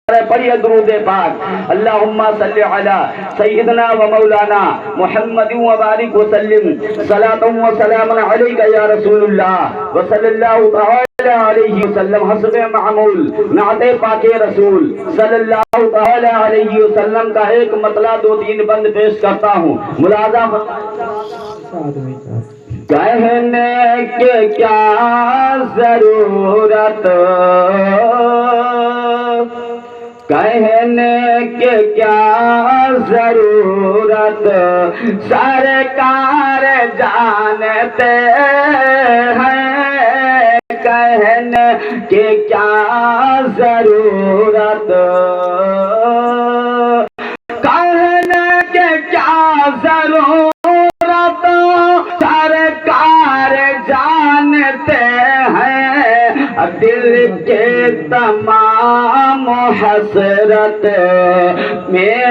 پڑھیے درود پاک. اللہم صلی علی سیدنا و مولانا محمد و بارک وسلم صلاۃ و سلام علیک یا رسول اللہ و صلی اللہ تعالی علیہ وسلم. حسب معمول نعت پاک رسول صلی اللہ تعالی علیہ وسلم کا ایک مطلع دو تین بند پیش کرتا ہوں. ملاحظہ کہنے کے کیا ضرورت، کہنے کے کیا ضرورت، سرکار جانتے ہیں. کہنے کے کیا ضرورت، کہنے کے کیا ضرورت، سرکار جانتے ہیں. دل کے تمام حسرت میں